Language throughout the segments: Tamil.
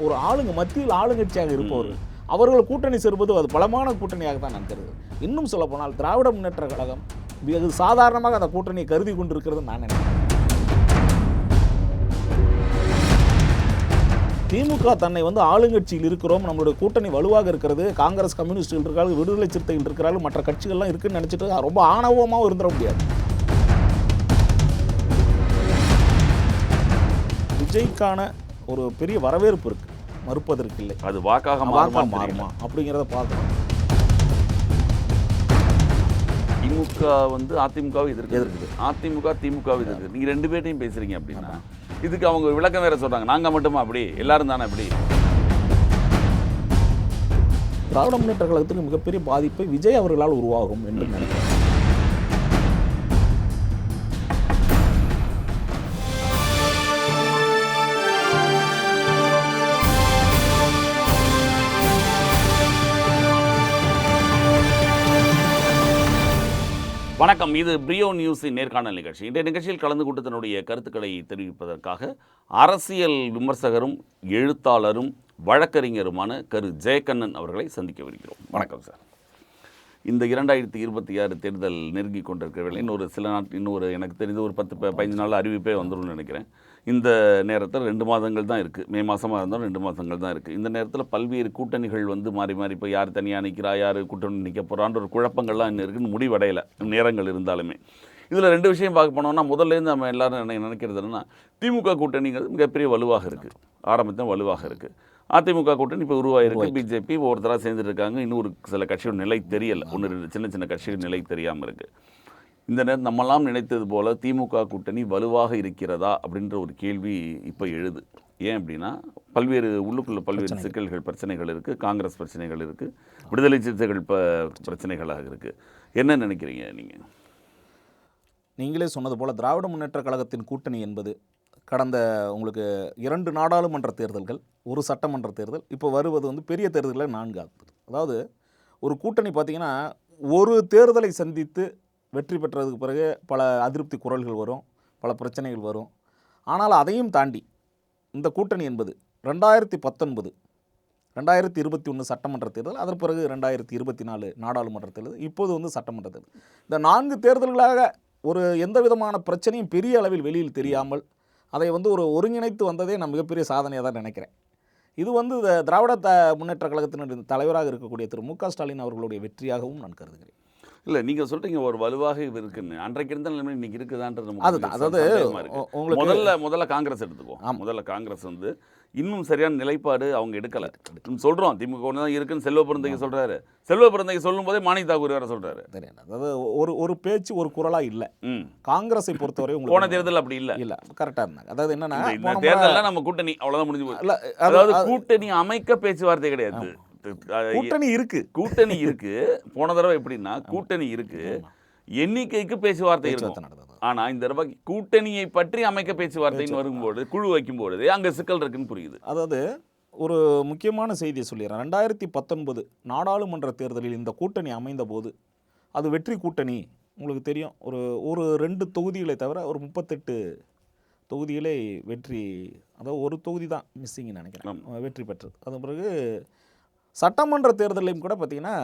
ஒரு மத்தியில் ஆளுங்கட்சியாக இருப்பவர்கள் அவர்கள் கூட்டணி சேர்ப்பது அது பலமான கூட்டணியாக தான் நான் கருது. இன்னும் சொல்ல போனால் திராவிட முன்னேற்ற கழகம் வெகு சாதாரணமாக அந்த கூட்டணியை கருதி கொண்டிருக்கிறது நான் நினைக்கிறேன். திமுக தன்னை ஆளுங்கட்சியில் இருக்கிறோம், நம்மளுடைய கூட்டணி வலுவாக இருக்கிறது, காங்கிரஸ் கம்யூனிஸ்டுகள் இருக்கார்கள், விடுதலை சிறுத்தைகள் இருக்கிறார்கள், மற்ற கட்சிகள்லாம் இருக்குன்னு நினச்சிட்டு ரொம்ப ஆணவமாகவும் இருந்துட முடியாது. விஜய்க்கான ஒரு பெரிய வரவேற்பு இருக்கு, மறுப்பதற்கு இல்லை. அது வாக்காக மாறுமா அப்படிங்கிறத பார்க்கணும். திமுக அதிமுகவை எதிர்க்குது, அதிமுக திமுகவை எதிர்க்குது. நீங்க ரெண்டு பேர்ட்டையும் பேசுறீங்க அப்படின்னா இதுக்கு அவங்க விளக்கம் வேற சொல்றாங்க. நாங்க மட்டுமா அப்படி, எல்லாரும் தானே அப்படி. திராவிட முன்னேற்ற கழகத்துக்கு மிகப்பெரிய பாதிப்பை விஜய் அவர்களால் உருவாகும் என்று நினைக்கிறேன். வணக்கம், இது பிரியோ நியூஸின் நேர்காணல் நிகழ்ச்சி. இன்றைய நிகழ்ச்சியில் கலந்து கொண்டு தன்னுடைய கருத்துக்களை தெரிவிப்பதற்காக அரசியல் விமர்சகரும் எழுத்தாளரும் வழக்கறிஞருமான கரு ஜெயக்கண்ணன் அவர்களை சந்திக்க வருகிறோம். வணக்கம் சார். இந்த 2026 தேர்தல் நெருங்கி கொண்டிருக்கிறவர்கள் இன்னொரு சில நாட்கள், எனக்கு தெரிஞ்ச ஒரு 10-15 நாள் அறிவிப்பே வந்துடும் நினைக்கிறேன். இந்த நேரத்தில் 2 மாதங்கள் தான் இருக்குது. மே மாதமாக இருந்தாலும் 2 மாதங்கள் தான் இருக்குது. இந்த நேரத்தில் பல்வேறு கூட்டணிகள் மாறி மாறி இப்போ யார் தனியாக நிற்கிறா, யார் கூட்டணி நிற்க போகிறான்ற ஒரு குழப்பங்கள்லாம் இன்னும் இருக்குன்னு முடிவடையலை நேரங்கள் இருந்தாலுமே. இதில் 2 விஷயம் பார்க்க போனோம்னா, முதல்லேருந்து நம்ம எல்லோரும் நினைக்கிறது என்னென்னா, திமுக கூட்டணிங்கிறது மிகப்பெரிய வலுவாக இருக்குது, ஆரம்பத்தில் வலுவாக இருக்குது. அதிமுக கூட்டணி இப்போ உருவாகிருக்கு, பிஜேபி ஒருத்தராக சேர்ந்துட்டு இருக்காங்க. இன்னொரு சில கட்சிகள் நிலை தெரியலை, 1-2 சின்ன சின்ன கட்சிகள் நிலை தெரியாமல் இருக்குது. இந்த நேரம் நம்மெல்லாம் நினைத்தது போல் திமுக கூட்டணி வலுவாக இருக்கிறதா அப்படின்ற ஒரு கேள்வி இப்போ எழுது. ஏன் அப்படின்னா, உள்ளுக்குள்ள பல்வேறு சிக்கல்கள், பிரச்சனைகள் இருக்குது. காங்கிரஸ் பிரச்சனைகள் இருக்குது, விடுதலை சிறுத்தைகள் பிரச்சனைகளாக இருக்குது. என்ன நினைக்கிறீங்க நீங்கள்? நீங்களே சொன்னது போல் திராவிட முன்னேற்ற கழகத்தின் கூட்டணி என்பது கடந்த உங்களுக்கு 2 நாடாளுமன்ற தேர்தல்கள், ஒரு சட்டமன்ற தேர்தல், இப்போ வருவது பெரிய தேர்தலில் 4வது. அதாவது ஒரு கூட்டணி பார்த்திங்கன்னா, ஒரு தேர்தலை சந்தித்து வெற்றி பெற்றதுக்கு பிறகு பல அதிருப்தி குரல்கள் வரும், பல பிரச்சனைகள் வரும். ஆனால் அதையும் தாண்டி இந்த கூட்டணி என்பது 2019, 2021 சட்டமன்ற தேர்தல், அதற்கு பிறகு 2024 நாடாளுமன்ற தேர்தல், இப்போது சட்டமன்ற தேர்தல், இந்த 4 தேர்தல்களாக ஒரு எந்த விதமான பிரச்சனையும் பெரிய அளவில் வெளியில் தெரியாமல் அதை ஒரு ஒருங்கிணைத்து வந்ததே நான் மிகப்பெரிய சாதனையாக தான் நினைக்கிறேன். இது திராவிட முன்னேற்ற கழகத்தினுடைய தலைவராக இருக்கக்கூடிய திரு மு.க. ஸ்டாலின் அவர்களுடைய வெற்றியாகவும் நான் கருதுகிறேன். இல்லை, நீங்கள் சொல்கிறீங்க ஒரு வலுவாக இருக்குன்னு. அன்றைக்கு இருந்த நிலைமை இன்றைக்கி இருக்குதான்றது அதுதான். அதாவது முதல்ல காங்கிரஸ் எடுத்துக்குவோம். முதல்ல காங்கிரஸ் இன்னும் சரியான நிலைப்பாடு அவங்க எடுக்கலை. சொல்கிறோம் திமுக ஒன்று தான் இருக்குன்னு செல்வ பிறந்தகை சொல்கிறாரு. செல்வ பிறந்தகை சொல்லும் போதே மாணிக் தாக்கூர் வேறு சொல்கிறாரு. அதாவது ஒரு பேச்சு ஒரு குரலாக இல்லை. காங்கிரஸை பொறுத்தவரை போன தேர்தல் அப்படி இல்லை, கரெக்டாக இருந்தாங்க. அதாவது என்னன்னா, தேர்தலில் நம்ம கூட்டணி அவ்வளோதான் முடிஞ்சு போய், அதாவது கூட்டணி அமைக்க பேச்சுவார்த்தை கிடையாது. கூட்டணி இருக்கு. போன தடவை எப்படின்னா, கூட்டணி இருக்கு, எண்ணிக்கைக்கு பேச்சுவார்த்தை இருக்கும். ஆனா இந்த தடவை கூட்டணியை பற்றி அமைக்க பேச்சுவார்த்தைன்னு வரும்போது, குழு வைக்கும்போது அங்க சிக்கல் இருக்குன்னு புரியுது. அதாவது ஒரு முக்கியமான செய்தியை சொல்லிடுறேன். 2019 நாடாளுமன்ற தேர்தலில் இந்த கூட்டணி அமைந்த போது அது வெற்றி கூட்டணி. உங்களுக்கு தெரியும், ஒரு 2 தொகுதிகளை தவிர ஒரு 38 தொகுதிகளை வெற்றி, அதாவது ஒரு தொகுதி தான் மிஸ்ஸிங்னு நினைக்கிறேன், வெற்றி பெற்றது. அதன் பிறகு சட்டமன்ற தேர்தலையும் கூட பார்த்திங்கன்னா,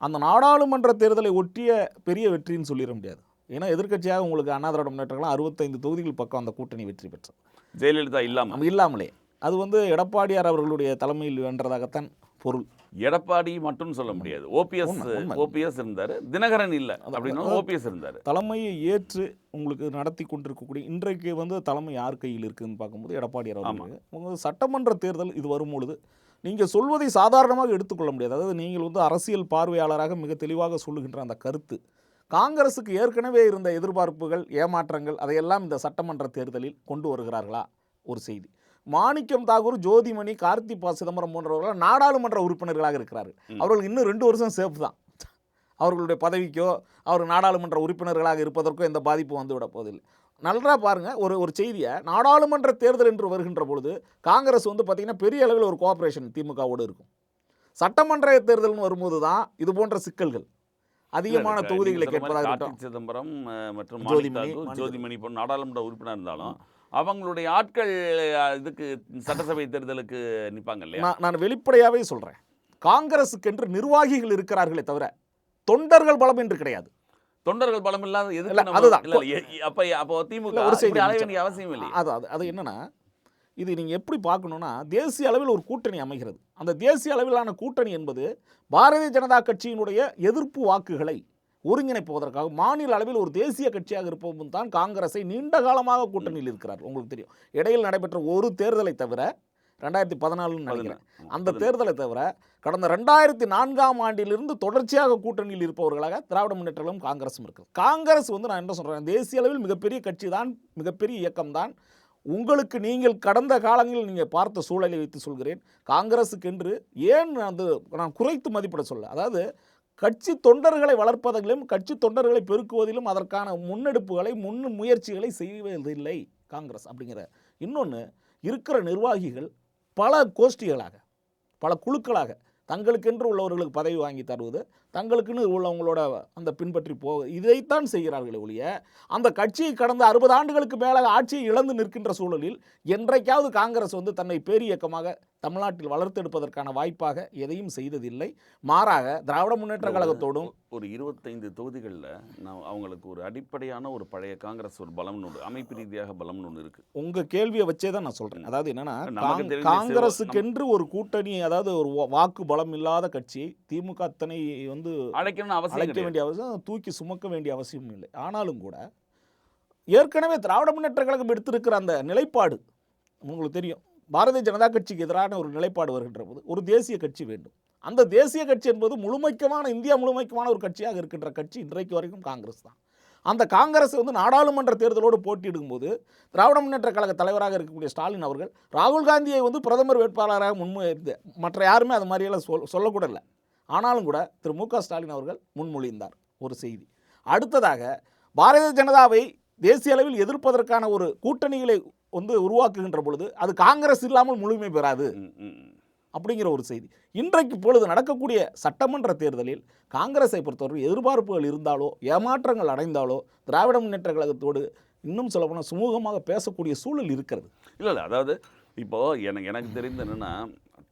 அந்த நாடாளுமன்ற தேர்தலை ஒட்டிய பெரிய வெற்றின்னு சொல்லிட முடியாது. ஏன்னா எதிர்க்கட்சியாக உங்களுக்கு அண்ணா திராவிட முன்னேற்ற கழகம் 65 தொகுதிகள் பக்கம் அந்த கூட்டணி வெற்றி பெற்றது, ஜெயலலிதா இல்லாமலே. அது எடப்பாடியார் அவர்களுடைய தலைமையில் வென்றதாகத்தான் பொருள். எடப்பாடி மட்டும் சொல்ல முடியாது. ஓபிஎஸ் இருந்தார், தினகரன் இல்லை அப்படின்னா ஓபிஎஸ் இருந்தார். தலைமையை ஏற்று உங்களுக்கு நடத்தி கொண்டிருக்கக்கூடிய இன்றைக்கு தலைமை யார் கையில் இருக்குதுன்னு பார்க்கும்போது எடப்பாடியார் அவர்கள். உங்கள் சட்டமன்ற தேர்தல் இது வரும்பொழுது நீங்கள் சொல்வதை சாதாரணமாக எடுத்துக்கொள்ள முடியாது. அதாவது நீங்கள் அரசியல் பார்வையாளராக மிக தெளிவாக சொல்லுகின்ற அந்த கருத்து, காங்கிரஸுக்கு ஏற்கனவே இருந்த எதிர்பார்ப்புகள், ஏமாற்றங்கள், அதையெல்லாம் இந்த சட்டமன்ற தேர்தலில் கொண்டு வருகிறார்களா? ஒரு செய்தி. மாணிக்கம் தாகூர், ஜோதிமணி, கார்த்தி ப. சிதம்பரம் போன்றவர்கள் நாடாளுமன்ற உறுப்பினர்களாக இருக்கிறார்கள். அவர்களுக்கு இன்னும் 2 வருஷம் சேஃப் தான். அவர்களுடைய பதவிக்கோ அவர் நாடாளுமன்ற உறுப்பினர்களாக இருப்பதற்கோ எந்த பாதிப்பு வந்துவிட போவதில்லை. நல்லா பாருங்கள், ஒரு செய்தியை, நாடாளுமன்ற தேர்தல் என்று வருகின்ற பொழுது காங்கிரஸ் பார்த்திங்கன்னா பெரிய அளவில் ஒரு கோஆப்ரேஷன் திமுகவோடு இருக்கும். சட்டமன்ற தேர்தல்னு வரும்போது தான் இது போன்ற சிக்கல்கள், அதிகமான தொகுதிகளை கேட்பதாக சிதம்பரம் மற்றும் ஜோதிமணி போன்ற நாடாளுமன்ற உறுப்பினர் இருந்தாலும் அவங்களுடைய ஆட்கள் இதுக்கு சட்டசபை தேர்தலுக்கு நிப்பாங்க இல்லையா? நான் வெளிப்படையாவே சொல்றேன், காங்கிரஸுக்கென்று நிர்வாகிகள் இருக்கிறார்களே தவிர தொண்டர்கள் பலம் என்று கிடையாது. தொண்டர்கள் பலம் இல்லாத எதுக்கு இல்ல, நம்ம- அதுதான். இல்ல, அப்போ திமுக இல்ல, ஒரு செய்தி இப்படி அலைய முடிச்சேன். வேண்டிய அவசியம் இல்லை. அது என்னன்னா, இது நீங்க எப்படி பார்க்கணும்னா, தேசிய அளவில் ஒரு கூட்டணி அமைகிறது. அந்த தேசிய அளவிலான கூட்டணி என்பது பாரதிய ஜனதா கட்சியினுடைய எதிர்ப்பு வாக்குகளை ஒருங்கிணைப்பதற்காக மாநில அளவில் ஒரு தேசிய கட்சியாக இருப்பவன் தான் காங்கிரஸை நீண்ட காலமாக கூட்டணியில் இருக்கிறார். உங்களுக்கு தெரியும், இடையில் நடைபெற்ற ஒரு தேர்தலை தவிர 2014 நினைக்கிறேன், அந்த தேர்தலை தவிர கடந்த 2004ஆம் ஆண்டிலிருந்து தொடர்ச்சியாக கூட்டணியில் இருப்பவர்களாக திராவிட முன்னேற்ற கழகம் காங்கிரஸும் இருக்குது. காங்கிரஸ் நான் என்ன சொல்றேன், தேசிய அளவில் மிகப்பெரிய கட்சி தான், மிகப்பெரிய இயக்கம் தான். உங்களுக்கு நீங்கள் கடந்த காலங்களில் நீங்கள் பார்த்த சூழலை வைத்து சொல்கிறேன், காங்கிரஸுக்கென்று ஏன் நான் குறைத்து மதிப்பிட சொல்ல, அதாவது கட்சி தொண்டர்களை வளர்ப்பதிலும் கட்சி தொண்டர்களை பெருக்குவதிலும் அதற்கான முன்னெடுப்புகளை முயற்சிகளை செய்வதில்லை காங்கிரஸ் அப்படிங்கிற. இன்னொன்று, இருக்கிற நிர்வாகிகள் பல கோஷ்டிகளாக பல குழுக்களாக தங்களுக்கென்று உள்ளவர்களுக்கு பதவி வாங்கி தருவது, தங்களுக்குன்னு உள்ளவங்களோட அந்த பின்பற்றி இதைத்தான் செய்கிறார்களே ஒழிய, அந்த கட்சியை கடந்த 60 ஆண்டுகளுக்கு மேலாக ஆட்சியை இழந்து நிற்கின்ற சூழலில் என்றைக்காவது காங்கிரஸ் தன்னை பேரியக்கமாக தமிழ்நாட்டில் வளர்த்தெடுப்பதற்கான வாய்ப்பாக எதையும் செய்ததில்லை. மாறாக திராவிட முன்னேற்ற கழகத்தோடும் ஒரு 25 தொகுதிகளில் நான் அவங்களுக்கு ஒரு அடிப்படையான ஒரு பழைய காங்கிரஸ் ஒரு பலம் ஒன்று, அமைப்பு ரீதியாக பலம் ஒன்று இருக்கு. உங்க கேள்வியை வச்சே தான் நான் சொல்றேன். அதாவது என்னன்னா, நமக்கு தெரிஞ்ச காங்கிரஸுக்கென்று ஒரு கூட்டணி, அதாவது ஒரு வாக்கு பலம் இல்லாத கட்சியை திமுக அத்தனை அழைக்கணும்னு அவசியம் அழைக்க வேண்டிய அவசியம், தூக்கி சுமக்க வேண்டிய அவசியம் இல்லை. ஆனாலும் கூட ஏற்கனவே திராவிட முன்னேற்ற கழகம் எடுத்திருக்கிற அந்த நிலைப்பாடு உங்களுக்கு தெரியும். பாரதிய ஜனதா கட்சிக்கு எதிரான ஒரு நிலைப்பாடு வருகின்ற போது ஒரு தேசிய கட்சி வேண்டும். அந்த தேசிய கட்சி என்பது இந்தியா முழுமைக்கமான ஒரு கட்சியாக இருக்கின்ற கட்சி இன்றைக்கு வரைக்கும் காங்கிரஸ் தான். அந்த காங்கிரஸ் நாடாளுமன்ற தேர்தலோடு போட்டியிடும் போது திராவிட முன்னேற்ற கழக தலைவராக இருக்கக்கூடிய ஸ்டாலின் அவர்கள் ராகுல் காந்தியை பிரதமர் வேட்பாளராக முன்மொழிந்து, மற்ற யாருமே அது மாதிரியெல்லாம் சொல்லக்கூட இல்லை. ஆனாலும் கூட திரு மு க ஸ்டாலின் அவர்கள் முன்மொழிந்தார் ஒரு செய்தி. அடுத்ததாக பாரதிய ஜனதாவை தேசிய அளவில் எதிர்ப்பதற்கான ஒரு கூட்டணிகளை உருவாக்குகின்ற பொழுது அது காங்கிரஸ் இல்லாமல் முழுமை பெறாது அப்படிங்கிற ஒரு செய்தி. இன்றைக்கு பொழுது நடக்கக்கூடிய சட்டமன்ற தேர்தலில் காங்கிரஸை பொறுத்தவரை எதிர்பார்ப்புகள் இருந்தாலோ ஏமாற்றங்கள் அடைந்தாலோ திராவிட முன்னேற்ற கழகத்தோடு இன்னும் சொல்லப்போனால் சுமூகமாக பேசக்கூடிய சூழல் இருக்கிறது. இல்லை, அதாவது இப்போ எனக்கு தெரிந்து என்னன்னா,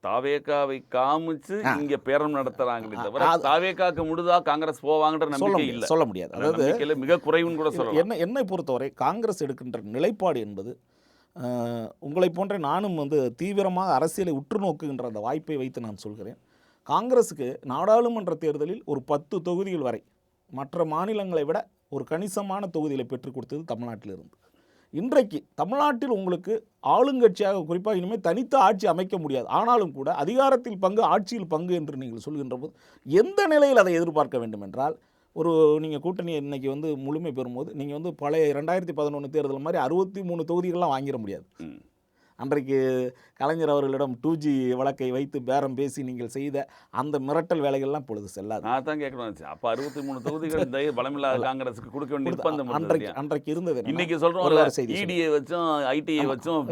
தாவேகாவை காமிச்சு இங்க பேரம் நடத்துறாங்களே தவிர தாவேகாக்கு முழுதா காங்கிரஸ் போவாங்கன்ற நம்பிக்கை இல்லை, சொல்ல முடியாது. அதாவது மிக குறைவுன்னு கூட சொல்லலாம். என்னை பொறுத்தவரை காங்கிரஸ் எடுக்கின்ற நிலைப்பாடு என்பது, உங்களை போன்ற நானும் தீவிரமாக அரசியலை உற்று நோக்குகின்ற அந்த வாய்ப்பை வைத்து நான் சொல்கிறேன், காங்கிரஸுக்கு நாடாளுமன்ற தேர்தலில் ஒரு 10 தொகுதிகள் வரை மற்ற மாநிலங்களை விட ஒரு கணிசமான தொகுதிகளை பெற்றுக் கொடுத்தது தமிழ்நாட்டில் இருந்து. இன்றைக்கு தமிழ்நாட்டில் உங்களுக்கு ஆளுங்கட்சியாக குறிப்பாக இனிமேல் தனித்த ஆட்சி அமைக்க முடியாது. ஆனாலும் கூட அதிகாரத்தில் பங்கு, ஆட்சியில் பங்கு என்று நீங்கள் சொல்கின்ற போது எந்த நிலையில் அதை எதிர்பார்க்க வேண்டும் என்றால், நீங்கள் கூட்டணி இன்னைக்கு முழுமை பெறும்போது நீங்கள் பழைய 2011 தேர்தல் மாதிரி 63 தொகுதிகள்லாம் வாங்கிட முடியாது. அன்றைக்கு கலைஞர் அவர்களிடம் 2G வழக்கை வைத்து பேரம் பேசி நீங்கள் செய்த அந்த மிரட்டல் வேலைகள்லாம் பொழுது செல்லாது. நான் தான் கேட்கணும், அப்போ 63 தொகுதிகள் பலமில்லாத காங்கிரஸுக்கு கொடுக்க வேண்டிய நிர்பந்தம் அன்றைக்கு இருந்தது. இன்னைக்கு சொல்றோம் இடியை வச்சும் ஐடியை வச்சும்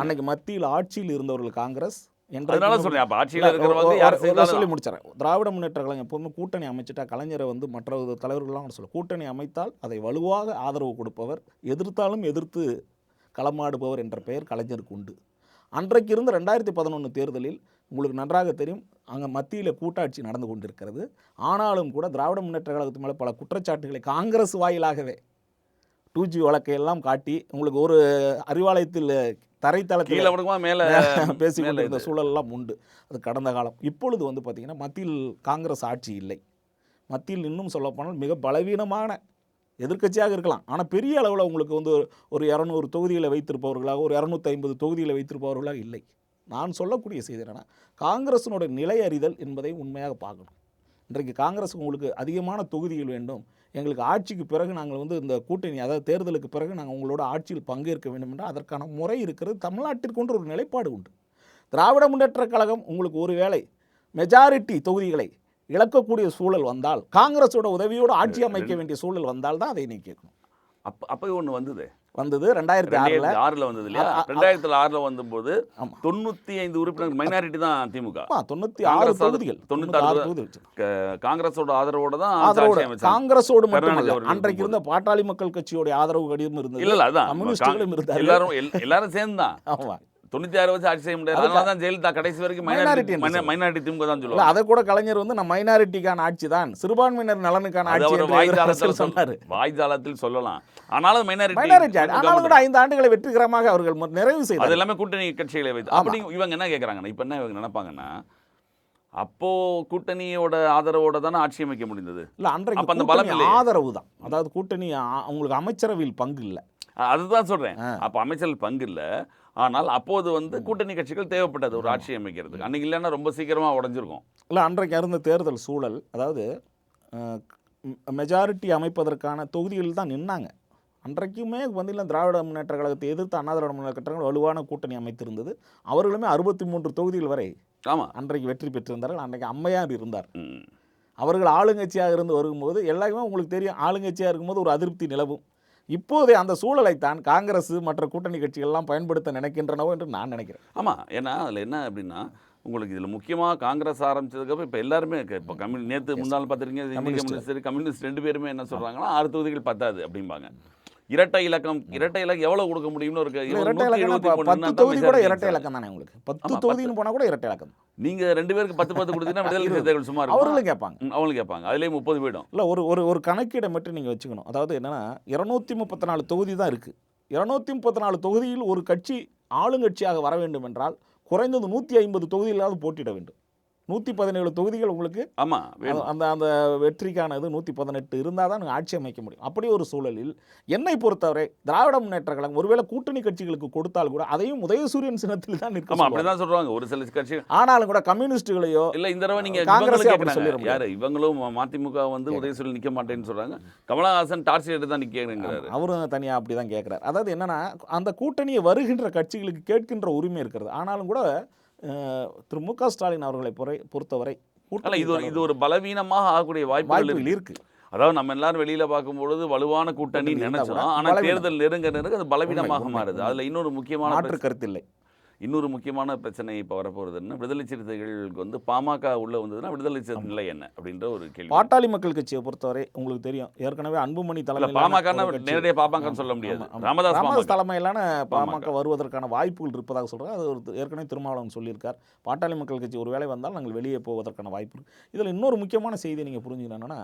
அன்னைக்கு மத்தியில் ஆட்சியில் இருந்தவர்கள் காங்கிரஸ் சொல்லி முடிச்சார். திராவிட முன்னேற்ற கழகம் எப்போதுமே கூட்டணி அமைச்சிட்டா கலைஞரை மற்ற தலைவர்கள்லாம் சொல்ல, கூட்டணி அமைத்தால் அதை வலுவாக ஆதரவு கொடுப்பவர், எதிர்த்தாலும் எதிர்த்து களமாடுபவர் என்ற பெயர் கலைஞருக்கு உண்டு. அன்றைக்கு இருந்த 2011 தேர்தலில் உங்களுக்கு நன்றாக தெரியும், அங்கே மத்தியில் கூட்டாட்சி நடந்து கொண்டிருக்கிறது. ஆனாலும் கூட திராவிட முன்னேற்ற கழகத்து மேலே பல குற்றச்சாட்டுகளை காங்கிரஸ் வாயிலாகவே 2G வழக்கையெல்லாம் காட்டி உங்களுக்கு ஒரு அறிவாலயத்தில் தரைத்தளத்தில் மேலே பேசி கொண்டிருந்த சூழலெல்லாம் உண்டு. அது கடந்த காலம். இப்பொழுது பார்த்திங்கன்னா மத்தியில் காங்கிரஸ் ஆட்சி இல்லை. மத்தியில் இன்னும் சொல்லப்போனால் மிக பலவீனமான எதிர்க்கட்சியாக இருக்கலாம், ஆனால் பெரிய அளவில் உங்களுக்கு ஒரு 200 தொகுதிகளை வைத்திருப்பவர்களாக, ஒரு 250 தொகுதிகளை வைத்திருப்பவர்களாக இல்லை. நான் சொல்லக்கூடிய செய்தி என்னன்னா, காங்கிரஸினுடைய நிலை அறிதல் என்பதை உண்மையாக பார்க்கணும். இன்றைக்கு காங்கிரஸுக்கு உங்களுக்கு அதிகமான தொகுதிகள் வேண்டும், எங்களுக்கு ஆட்சிக்கு பிறகு நாங்கள் இந்த கூட்டணி, அதாவது தேர்தலுக்கு பிறகு நாங்கள் உங்களோட ஆட்சியில் பங்கேற்க வேண்டும் என்றால் அதற்கான முறை இருக்கிறது. தமிழ்நாட்டிற்கொண்டு ஒரு நிலைப்பாடு உண்டு. திராவிட முன்னேற்ற கழகம் உங்களுக்கு ஒரு வேளை மெஜாரிட்டி தொகுதிகளை இழக்கக்கூடிய சூழல் வந்தால், காங்கிரஸோட உதவியோடு ஆட்சி அமைக்க வேண்டிய சூழல் வந்தால் தான் அதை நீ கேட்கணும். அப்போ ஒன்று வந்தது, வந்தது 2006ல். 2006ல் வந்தது இல்லையா? 2006ல் வந்தபோது ஆமா. 95 உறுப்பினர் மைனாரிட்டி தான் திமுக. 96 தொகுதிகள் 96 தொகுதிகள் காங்கிரஸோட ஆதரவோட தான் ஆதரவோட ஆட்சி அமைச்சாங்க. காங்கிரஸோடு கருணாநிதி மட்டுமல்ல, அவர்கள் அன்றைக்கு இருந்த பாட்டாளி மக்கள் கட்சியோட ஆதரவு கடிதம் இருந்தது. இல்ல அதான் கம்யூனிஸ்டுகளும் இருந்தார்கள். எல்லாரும் சேர்ந்து தான் ஆமா. 96 வச்சு ஆட்சி செய்ய முடியாது. அதனால தான் ஜெயலலிதா கடைசி வரைக்கும் மைனாரிட்டி திமுக தான் இல்ல, சொல்லுவாங்க. அதை கூட கலைஞர் வந்து நம்ம மைனாரிட்டிக்கான ஆட்சி தான், சிறுபான்மையினர் நலனுக்கான அது ஆட்சி அவர் என்று அரசியல் சொன்னாரு. வாய்ஜாலத்தில் சொல்லலாம். ஆனாலும் மைனாரிட்டி ஆனாலும் கூட 5 ஆண்டுகளை வெற்றிகரமாக அவர்கள் நிறைவு அது செய்தார். எல்லாமே கூட்டணி கட்சிகளை வைத்து. அப்படி இவங்க என்ன கேட்குறாங்கன்னா, இப்போ என்ன இவங்க நினைப்பாங்கன்னா, அப்போ கூட்டணியோட ஆதரவோட தானே ஆட்சி அமைக்க முடிந்தது. இல்ல, அன்றைக்கு அப்ப அந்த பலம் கூட்டணி இல்லையே. ஆதரவு தான். அதாவது கூட்டணி உங்களுக்கு அமைச்சரவையில் பங்கு இல்ல. அதுதான் சொல்றேன். அப்போ அமைச்சர்கள் பங்கு இல்ல. ஆனால் அப்போது வந்து கூட்டணி கட்சிகள் தேவைப்பட்டது ஒரு ஆட்சி அமைக்கிறதுக்கு. அன்னைக்கு இல்லைன்னா ரொம்ப சீக்கிரமா உடைஞ்சிருக்கும். இல்ல, அன்றைக்கு இருந்த தேர்தல் சூழல், அதாவது மெஜாரிட்டி அமைப்பதற்கான தொகுதிகள் தான் நின்னாங்க. அன்றைக்குமே வந்து இல்லை, திராவிட முன்னேற்ற கழகத்தை எதிர்த்து அண்ணா திராவிட முன்னேற்ற கழகம் வலுவான கூட்டணி அமைத்திருந்தது. அவர்களுமே 63 தொகுதிகள் வரை அன்றைக்கு வெற்றி பெற்றிருந்தார்கள். அன்றைக்கு அம்மையார் இருந்தார். அவர்கள் ஆளுங்கட்சியாக இருந்து வரும்போது எல்லாருமே உங்களுக்கு தெரியும், ஆளுங்கட்சியாக இருக்கும்போது ஒரு அதிருப்தி நிலவும். இப்போதே அந்த சூழலைத்தான் காங்கிரஸ் மற்ற கூட்டணி கட்சிகள்லாம் பயன்படுத்த நினைக்கின்றனவோ என்று நான் நினைக்கிறேன். ஆமாம், ஏன்னா அதில் என்ன அப்படின்னா, உங்களுக்கு இதில் முக்கியமாக காங்கிரஸ் ஆரம்பிச்சதுக்கப்புறம் இப்போ எல்லாருமே இப்போ நேற்று முன்னாள் பார்த்துருக்கீங்க, சரி கம்யூனிஸ்ட் 2 பேருமே என்ன சொல்கிறாங்கன்னா 6 தொகுதிகள் பத்தாது அப்படிம்பாங்க. இரட்டை இலக்கம் எவ்வளவு கொடுக்க முடியும்னு ஒரு 10 தொகுதி கூட இரட்டை இலக்கம் தானே உங்களுக்கு. 10 தொகுதின்னு போனா கூட இரட்டை இலக்கம். நீங்க 2 பேருக்கு 10 கொடுத்தீங்கன்னா விடுதலை சிறுத்தைகள் சும்மா இருக்கும். அவர்களும் கேட்பாங்க. அவங்களும் கேட்பாங்க. அதுலேயே 30 போயிடும். இல்லை, ஒரு கணக்கீடை மட்டும் நீங்கள் வச்சுக்கணும். அதாவது என்னன்னா, 234 தொகுதி தான் இருக்கு. 234 தொகுதியில் ஒரு கட்சி ஆளுங்கட்சியாக வர வேண்டும் என்றால் குறைந்தது 150 தொகுதிகளாவது போட்டியிட வேண்டும். 117 தொகுதிகள் உங்களுக்கு அந்த வெற்றிக்கானது 118 இருந்தால் தான் ஆட்சி அமைக்க முடியும். அப்படி ஒரு சூழலில் என்னை பொறுத்தவரை திராவிட முன்னேற்ற கழகம் ஒருவேளை கூட்டணி கட்சிகளுக்கு கொடுத்தால் கூட அதையும் உதயசூரியன் சின்னத்தில் தான் நிற்கும். அப்படிதான் சொல்றாங்க ஒரு சில கட்சி. ஆனாலும் கூட கம்யூனிஸ்டுகளையோ இல்ல, இந்த தடவை நீங்க காங்கிரஸ் யாரு இவங்களும் மதிமுக வந்து உதயசூரியன் நிக்க மாட்டேன்னு சொல்றாங்க. கமலஹாசன் டார்ச் எடுத்து தான் நிற்கிறாரு. அவரும் தனியா அப்படிதான் கேட்கிறார். அதாவது என்னன்னா, அந்த கூட்டணியை வருகின்ற கட்சிகளுக்கு கேட்கின்ற உரிமை இருக்கிறது. ஆனாலும் கூட திரு மு க ஸ்டாலின் அவர்களை பொறுத்தவரை இது ஒரு பலவீனமாக ஆகக்கூடிய வாய்ப்புகள் இருக்கு. அதாவது நம்ம எல்லாரும் வெளியில பார்க்கும்பொழுது வலுவான கூட்டணி நினைச்சோம். ஆனா தேர்தல் நெருங்க அது பலவீனமாக மாறுது. அதுல இன்னொரு முக்கியமான மாற்று கருத்து இல்லை. இன்னொரு முக்கியமான பிரச்சனை இப்போ வரப்போகிறதுன்னா, விடுதலை சிறுத்தைகளுக்கு வந்து பாமக உள்ள வந்ததுன்னா விடுதலை சிறுத்தை நிலை என்ன அப்படின்ற ஒரு கேள்வி. பாட்டாளி மக்கள் கட்சியை பொறுத்தவரை உங்களுக்கு தெரியும், ஏற்கனவே அன்புமணி தலைமையில் பாமக நேரடியாக பாமகன்னு சொல்ல முடியாது. ராமதாஸ் தலைமையிலான பாமக வருவதற்கான வாய்ப்புகள் இருப்பதாக சொல்கிறார். அது ஒரு ஏற்கனவே திருமாவளவன் சொல்லியிருக்கார். பாட்டாளி மக்கள் கட்சி ஒரு வேளை வந்தால் நாங்கள் வெளியே போவதற்கான வாய்ப்பு இருக்குது. இதில் இன்னொரு முக்கியமான செய்தியை நீங்கள் புரிஞ்சுக்கணும்னா,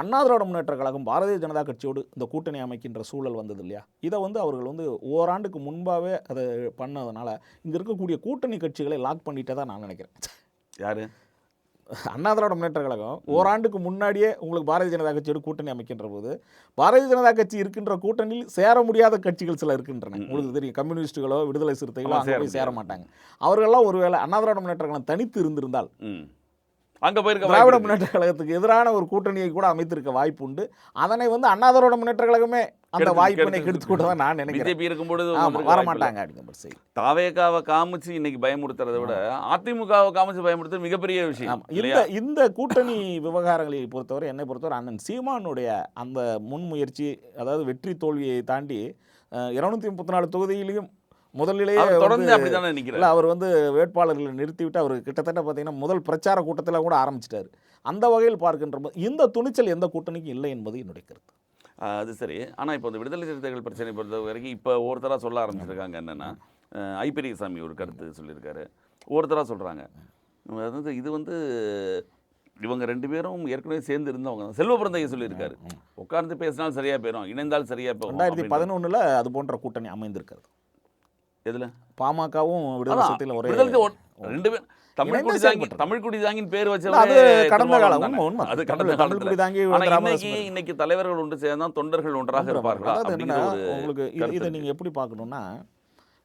அண்ணா திராவிட முன்னேற்ற கழகம் பாரதிய ஜனதா கட்சியோடு இந்த கூட்டணி அமைக்கின்ற சூழல் வந்தது இல்லையா? இதை வந்து அவர்கள் வந்து ஓராண்டுக்கு முன்பாகவே அதை பண்ணதுனால இங்கே இருக்கக்கூடிய கூட்டணி கட்சிகளை லாக் பண்ணிட்டே நான் நினைக்கிறேன். யாரு? அண்ணா திராவிட முன்னேற்ற கழகம் ஓராண்டுக்கு முன்னாடியே உங்களுக்கு பாரதிய ஜனதா கட்சியோடு கூட்டணி அமைக்கின்ற போது, பாரதிய ஜனதா கட்சி இருக்கின்ற கூட்டணியில் சேர முடியாத கட்சிகள் சில இருக்கின்றன. உங்களுக்கு தெரியும், கம்யூனிஸ்டுகளோ விடுதலை சிறுத்தைகளோ அங்கே போய் சேர மாட்டாங்க. அவர்களெல்லாம் ஒருவேளை அண்ணா திராவிட முன்னேற்ற கழகம் தனித்து இருந்திருந்தால் அங்க போயிருக்க திராவிட முன்னேற்ற கழகத்துக்கு எதிரான ஒரு கூட்டணியை கூட அமைத்திருக்க வாய்ப்பு உண்டு. அதனை வந்து அண்ணா திராவிட முன்னேற்ற கழகமே அந்த வாய்ப்பினை கெடுத்து கூட தான் நான் நினைக்கிறேன். பிஜேபி இருக்கும்போது வரமாட்டாங்க அப்படிங்கிற செய்தி. தாவேகாவை காமிச்சு இன்னைக்கு பயமுறுத்துறதை விட அதிமுகவை காமிச்சு பயமுறுத்துறது மிகப்பெரிய விஷயம். இந்த கூட்டணி விவகாரங்களை பொறுத்தவரை, என்னை பொறுத்தவரை அண்ணன் சீமானுடைய அந்த முன்முயற்சி, அதாவது வெற்றி தோல்வியை தாண்டி 234 தொகுதியிலையும் முதலிலேயே தொடர்ந்து அப்படிதானே நினைக்கிறேன். அவர் வந்து வேட்பாளர்களை நிறுத்திவிட்டு அவர் கிட்டத்தட்ட பார்த்தீங்கன்னா முதல் பிரச்சார கூட்டத்தில் கூட ஆரம்பிச்சிட்டாரு. அந்த வகையில் பார்க்கின்ற போது இந்த துணிச்சல் எந்த கூட்டணிக்கும் இல்லை என்பது என்னுடைய கருத்து. அது சரி. ஆனால் இப்போ இந்த விடுதலை சிறுத்தைகள் பிரச்சனை பொறுத்த வரைக்கும் இப்போ ஒருத்தராக சொல்ல ஆரம்பிச்சிருக்காங்க. என்னென்னா, ஐ பெரியசாமி ஒரு கருத்து சொல்லியிருக்காரு. ஒருத்தராக சொல்கிறாங்க, அதாவது இது வந்து இவங்க 2 பேரும் ஏற்கனவே சேர்ந்து இருந்தவங்க தான். செல்வ பிறந்தைய சொல்லியிருக்காரு, உட்கார்ந்து பேசினால் சரியாக போயிடும், இணைந்தால் சரியாக போகும். 2011 அது போன்ற கூட்டணி அமைந்திருக்கிறது. எதுல? பாமகவும் விடுதலை சிறுத்தைகளும் ஒரே 2 பேர் தமிழ் குடி தாங்கின் பேர் வச்சு கடந்த காலம். அது தமிழ் குடி தாங்கி. இன்னைக்கு தலைவர்கள் ஒன்று சேர்ந்தால் தொண்டர்கள் ஒன்றாக இருப்பார்களா? உங்களுக்கு இதை நீங்கள் எப்படி பார்க்கணும்னா,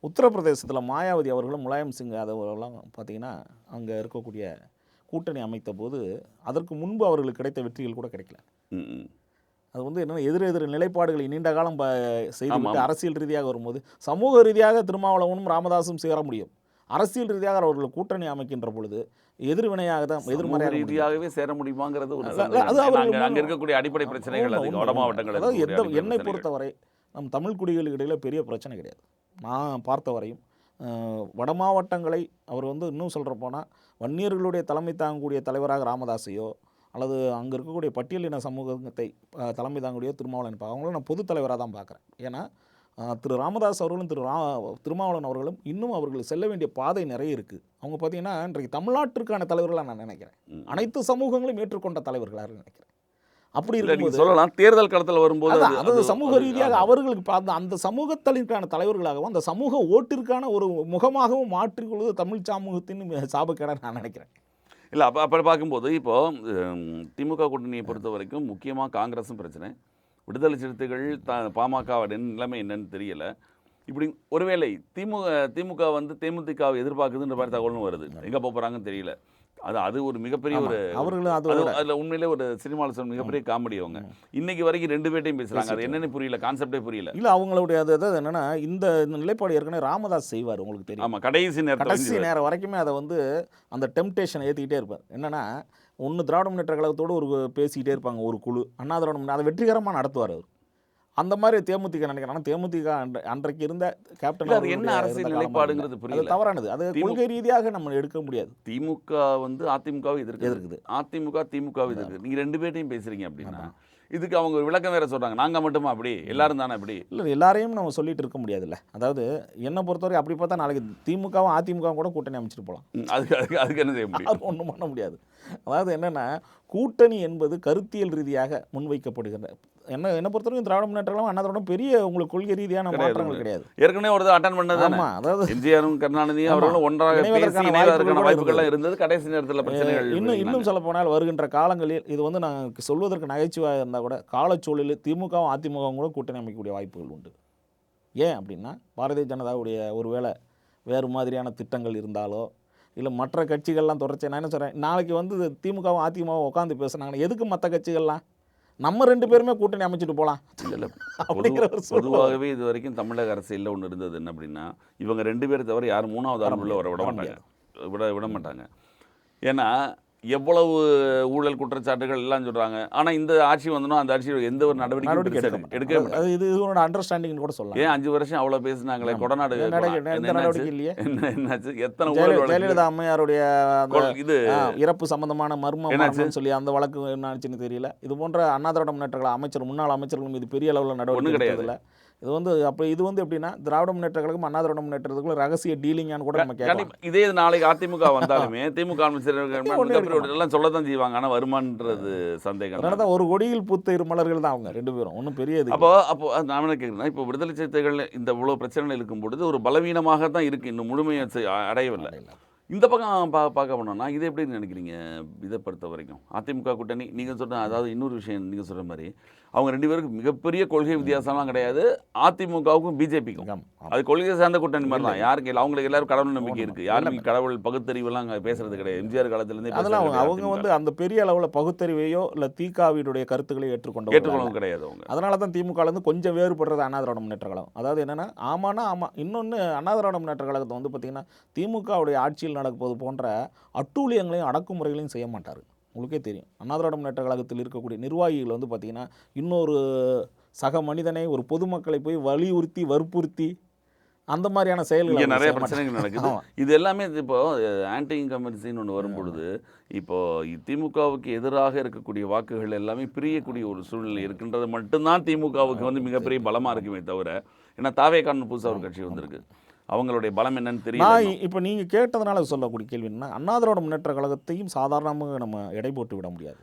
உத்தரப்பிரதேசத்தில் மாயாவதி அவர்களும் முலாயம் சிங் யாதவெல்லாம் பார்த்தீங்கன்னா அங்கே இருக்கக்கூடிய கூட்டணி அமைத்த போது அதற்கு முன்பு அவர்களுக்கு கிடைத்த வெற்றிகள் கூட கிடைக்கல. அது வந்து என்னென்ன எதிரெதிர் நிலைப்பாடுகளை நீண்ட காலம் செய்துவிட்டு அரசியல் ரீதியாக வரும்போது சமூக ரீதியாக திருமாவளவனும் ராமதாசும் சேர முடியும். அரசியல் ரீதியாக அவர்கள் கூட்டணி அமைக்கின்ற பொழுது எதிர்வினையாக தான், எதிர்மறை ரீதியாகவே சேர முடியுமாங்கிறது அங்கே இருக்கக்கூடிய அடிப்படை பிரச்சனைகள். அது வட மாவட்டங்கள். அதாவது என்னை பொறுத்தவரை நம் தமிழ் குடிகளுக்கு இடையில் பெரிய பிரச்சனை கிடையாது. நான் பார்த்த வரையும் வட மாவட்டங்களை அவர் வந்து இன்னும் சொல்கிற போனால் வன்னியர்களுடைய தலைமை தாங்கக்கூடிய தலைவராக ராமதாஸையோ அல்லது அங்கே இருக்கக்கூடிய பட்டியலின சமூகத்தை தலைமை தாங்கக்கூடிய திருமாவளவன் அவங்களும் நான் பொது தலைவராக தான் பார்க்குறேன். ஏன்னா திரு ராமதாஸ் அவர்களும் திருமாவளவன் அவர்களும் இன்னும் அவர்கள் செல்ல வேண்டிய பாதை நிறைய இருக்குது. அவங்க பார்த்தீங்கன்னா இன்றைக்கு தமிழ்நாட்டிற்கான தலைவர்களாக நான் நினைக்கிறேன். அனைத்து சமூகங்களையும் ஏற்றுக்கொண்ட தலைவர்களாக நினைக்கிறேன். அப்படி இருக்கும்போது சொல்லலாம் தேர்தல் களத்தில் வரும்போது அதாவது சமூக ரீதியாக அவர்களுக்கு அந்த சமூகத்திற்கான தலைவர்களாகவும் அந்த சமூக ஓட்டிற்கான ஒரு முகமாகவும் மாற்றிக்கொள்வது தமிழ் சமூகத்தின் சாபக்கேடாக நான் நினைக்கிறேன். இல்லை அப்போ பார்க்கும்போது இப்போது திமுக கூட்டணியை பொறுத்த வரைக்கும் முக்கியமாக காங்கிரஸும் பிரச்சனை, விடுதலை சிறுத்தைகள் பாமகவுடைய நிலைமை என்னன்னு தெரியலை. இப்படி ஒருவேளை திமுக வந்து தேமுதிகவை எதிர்பார்க்குதுன்ற மாதிரி தகவலும் வருது. எங்கே போகிறாங்கன்னு தெரியல. அது ஒரு மிகப்பெரிய ஒரு அதில் உண்மையிலே ஒரு சினிமாவில் மிகப்பெரிய காமெடி. அவங்க இன்னைக்கு வரைக்கும் 2 பேர்ட்டையும் பேசுகிறாங்க. அது என்னன்னு புரியல, கான்செப்டே புரியல. இல்லை அவங்களுடைய அதாவது என்னன்னா இந்த நிலைப்பாடு ஏற்கனவே ராமதாஸ் செய்வார், உங்களுக்கு தெரியும். ஆமாம், கடைசி நேரம் வரைக்குமே அதை வந்து அந்த டெம்டேஷனை ஏற்றிக்கிட்டே இருப்பார். என்னன்னா ஒன்று திராவிட முன்னேற்ற கழகத்தோடு ஒரு பேசிக்கிட்டே இருப்பாங்க ஒரு குழு, அண்ணா திராவிட அதை வெற்றிகரமாக நடத்துவார் அவர். அந்த மாதிரி தேமுதிக நினைக்கிறேன். தேமுதிக அன்றைக்கு இருந்த கேப்டன் என்ன அரசியல் நிலைப்பாடுங்கிறது புரியல, தவறானது. அது கொள்கை ரீதியாக நம்ம எடுக்க முடியாது. திமுக வந்து அதிமுகவை எதிர்க்குது, அதிமுக திமுகவை எதிர்க்குது. நீங்கள் 2 பேர்ட்டையும் பேசுறீங்க அப்படின்னா இதுக்கு அவங்க விளக்கம் வேற சொல்றாங்க. நாங்கள் மட்டுமா அப்படி, எல்லாரும் தானே அப்படி? இல்லை, எல்லாரையும் நம்ம சொல்லிட்டு இருக்க முடியாதுல்ல. அதாவது என்னை பொறுத்தவரை அப்படி பார்த்தா நாளைக்கு திமுகவும் அதிமுகவும் கூட கூட்டணி அமைச்சிட்டு போகலாம். அதுக்கு என்ன செய்ய முடியும்? அது ஒன்றும் பண்ண முடியாது. அதாவது என்னென்னா கூட்டணி என்பது கருத்தியல் ரீதியாக முன்வைக்கப்படுகின்ற என்னை பொறுத்தவரைக்கும் திராவிட முன்னேற்ற கழகம் அண்ணாதிராவிட பெரிய உங்களுக்கு கொள்கை ரீதியான மாற்றங்கள் கிடையாது. ஏற்கனவே ஒரு அட்டன் பண்ணது. ஆமாம், அதாவது எம்ஜிஆரும் கருணாநிதியும் அவர்களும் ஒன்றாக வாய்ப்புகள்லாம் இருந்தது. கடைசி நேரத்தில் பிரச்சனைகள் இன்னும் சொல்ல போனால் வருகின்ற காலங்களில் இது வந்து நாங்கள் சொல்வதற்கு நகைச்சுவாக இருந்தால் கூட காலச்சூழலில் திமுகவும் அதிமுகவும் கூட கூட்டணி அமைக்கக்கூடிய வாய்ப்புகள் உண்டு. ஏன் அப்படின்னா பாரதிய ஜனதாவுடைய ஒருவேளை வேறு மாதிரியான திட்டங்கள் இருந்தாலோ இல்லை மற்ற கட்சிகள்லாம் தொடர்ச்சி. நான் என்ன சொல்கிறேன், நாளைக்கு வந்து திமுகவும் அதிமுகவும் உட்காந்து பேசுனாங்கன்னா எதுக்கு மற்ற கட்சிகள்லாம் நம்ம 2 பேருமே கூட்டணி அமைச்சிட்டு போகலாம்? இல்லை, பொதுவாகவே இது வரைக்கும் தமிழக அரசியலில் ஒன்று இருந்தது என்ன அப்படின்னா, இவங்க 2 பேரை தவிர யாரும் 3வது ஆள் உள்ள விட மாட்டாங்க. ஏன்னா எவ்வளவு ஊழல் குற்றச்சாட்டுகள் எல்லாம் சொல்கிறாங்க. ஆனால் இந்த ஆட்சி வந்தோன்னா அந்த ஆட்சி எந்த ஒரு நடவடிக்கை எடுக்கவே மாட்டாங்க. இது இதோட அண்டர்ஸ்டாண்டிங் கூட சொல்லலாம். ஏன் 5 வருஷம் அவ்வளோ பேசினாங்களே, கொடநாடு இல்லையே, என்னாச்சு? எத்தனை ஜெயலலிதா அம்மையாருடைய இது இறப்பு சம்பந்தமான மர்மம் சொல்லி அந்த வழக்கு என்னாச்சுன்னு தெரியல. இது போன்ற அண்ணா திராவிட முன்னேற்ற கழக அமைச்சர் முன்னாள் அமைச்சர்கள் மீது பெரிய அளவில் நடவடிக்கை கிடையாது. இது வந்து அப்படி இது வந்து எப்படின்னா திராவிட முன்னேற்ற கழகம் அண்ணா திராவிட முன்னேற்றத்துக்குள்ள ரகசிய டீலிங்கான்னு கூட நம்ம கேட்கலாம். இதே நாளைக்கு அதிமுக வந்தாலுமே திமுக அமைச்சர்கள் எல்லாம் சொல்லத்தான் செய்வாங்க. ஆனால் வருமானன்றது சந்தேகம். அதனால தான் ஒரு கொடியில் பூத்த 2 மலர்கள் தான் அவங்க 2 பேரும், ஒன்றும் பெரிய இது. அப்போ நான் என்ன கேட்குறேன்னா, இப்போ விடுதலை சிறுத்தைகள் இந்த இவ்வளோ பிரச்சனைகள் இருக்கும் பொழுது ஒரு பலவீனமாக தான் இருக்குது, இன்னும் முழுமையை அடையவில்லை. இந்த பக்கம் பார்க்க போனோம்னா இது எப்படி நினைக்கிறீங்க? இதை பொறுத்த வரைக்கும் அதிமுக கூட்டணி நீங்கள் சொன்ன, அதாவது இன்னொரு விஷயம் நீங்கள் சொல்கிற மாதிரி அவங்க 2 பேருக்கு மிகப்பெரிய கொள்கை வித்தியாசம்லாம் கிடையாது. அதிமுகவுக்கும் பிஜேபிக்கும் அது கொள்கை சார்ந்த கூட்டணி மாதிரி தான். யாருக்கு இல்லை, அவங்களுக்கு எல்லாரும் கடவுள் நம்பிக்கை இருக்குது. யாருமே கடவுள் பகுத்தறிவெல்லாம் அங்கே பேசுறது கிடையாது. எம்ஜிஆர் காலத்துலேருந்து அதெல்லாம் அவங்க வந்து அந்த பெரிய அளவில் பகுத்தறிவையோ இல்லை தீகாவினுடைய கருத்துக்களை ஏற்றுக்கொண்டது கிடையாது அவங்க. அதனால தான் திமுகலேருந்து கொஞ்சம் வேறுபடுறது அண்ணா திராவிட முன்னேற்ற கழகம். அதாவது என்னென்னா ஆமானா ஆமாம். இன்னொன்று அண்ணா திராவிட முன்னேற்ற கழகத்தை வந்து பார்த்திங்கன்னா திமுகவுடைய ஆட்சியில் நடப்பது போன்ற அட்டூழியங்களையும் அடக்குமுறைகளையும் செய்ய மாட்டார். உங்களுக்கே தெரியும், அண்ணா திராவிட முன்னேற்ற கழகத்தில் இருக்கக்கூடிய நிர்வாகிகள் வந்து பார்த்திங்கன்னா இன்னொரு சக மனிதனை ஒரு பொதுமக்களை போய் வலியுறுத்தி வற்புறுத்தி அந்த மாதிரியான செயல்கள் நிறைய பிரச்சனைகள் நடக்குது. இது எல்லாமே இப்போ ஆன்டி இன்கம்பன்சின்னு ஒன்று வரும்பொழுது இப்போ திமுகவுக்கு எதிராக இருக்கக்கூடிய வாக்குகள் எல்லாமே பிரியக்கூடிய ஒரு சூழ்நிலை இருக்கின்றது மட்டும்தான் திமுகவுக்கு வந்து மிகப்பெரிய பலமாக இருக்குமே தவிர, ஏன்னா தாவேகான்னு புதுசாக ஒரு கட்சி வந்திருக்கு, அவங்களுடைய பலம் என்னன்னு தெரியல. இப்போ நீங்கள் கேட்டதுனால சொல்லக்கூடிய கேள்வி என்ன, அண்ணா திராவிட முன்னேற்ற கழகத்தையும் சாதாரணமாக நம்ம எடை போட்டு விட முடியாது.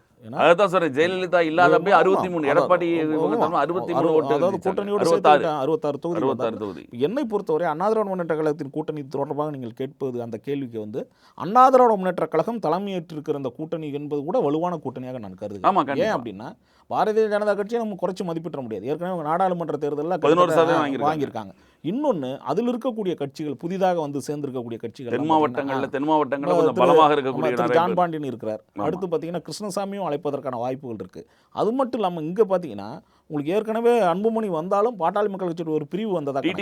அதான் சொல்றேன், ஜெயலலிதா இல்லாதப்ப 63, எடப்பாடி 63 ஓட்டு, அதாவது கூட்டணியோட 66 தொகுதி. என்னை பொறுத்தவரை அண்ணா திராவிட முன்னேற்ற கழகத்தின் கூட்டணி தொடர்பாக நீங்கள் கேட்பது அந்த கேள்விக்கு வந்து அண்ணா திராவிட முன்னேற்ற கழகம் தலைமையேற்றிருக்கிற அந்த கூட்டணி என்பது கூட வலுவான கூட்டணியாக நான் கருதுகிறேன். ஏன் அப்படின்னா பாரதிய ஜனதா கட்சியை நம்ம குறைச்சி மதிப்பிட முடியாது. ஏற்கனவே நாடாளுமன்ற தேர்தலில் 11% வாங்கியிருக்காங்க. இன்னொன்று அதில் இருக்கக்கூடிய கட்சிகள் புதிதாக வந்து சேர்ந்திருக்கக்கூடிய கட்சிகள் தென் மாவட்டங்களில் பலமாக இருக்கக்கூடிய ஜான் பாண்டியன் இருக்கிறார். அடுத்து பார்த்தீங்கன்னா கிருஷ்ணசாமியும் அழைப்பதற்கான வாய்ப்புகள் இருக்குது. அது மட்டும் இல்லாமல் இங்கே பார்த்தீங்கன்னா உங்களுக்கு ஏற்கனவே அன்புமணி வந்தாலும் பாட்டாளி மக்கள் கட்சியோட ஒரு பிரிவு வந்ததாக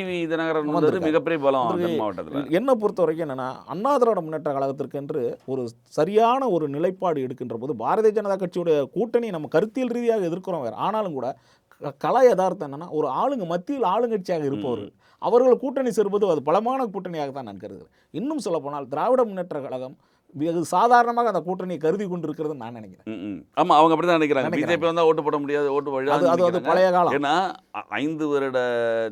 மிகப்பெரிய பலம். என்னை பொறுத்த வரைக்கும் என்னன்னா அண்ணா திராவிட முன்னேற்ற கழகத்திற்கு என்று ஒரு சரியான ஒரு நிலைப்பாடு எடுக்கின்ற போது பாரதிய ஜனதா கட்சியோட கூட்டணி நம்ம கருத்தியல் ரீதியாக எதிர்க்கிறோம் வேறு, ஆனாலும் கூட கலை யதார்த்தம் என்னன்னா, ஒரு ஆளுங்க மத்தியில் ஆளுங்கட்சியாக இருப்பவர்கள் அவர்கள் கூட்டணி சேர்வது அது பலமான கூட்டணியாக தான் நான் கருதுகிறேன். இன்னும் சொல்லப்போனால் திராவிட முன்னேற்ற கழகம் வெகு சாதாரணமாக அந்த கூட்டணியை கருதி கொண்டிருக்கிறதுன்னு நான் நினைக்கிறேன். ஆமா, அவங்க அப்படிதான் நினைக்கிறாங்க. பிஜேபி வந்தா ஓட்டு போட முடியாது, ஓட்டு அது பழைய காலம். ஏன்னா 5 வருட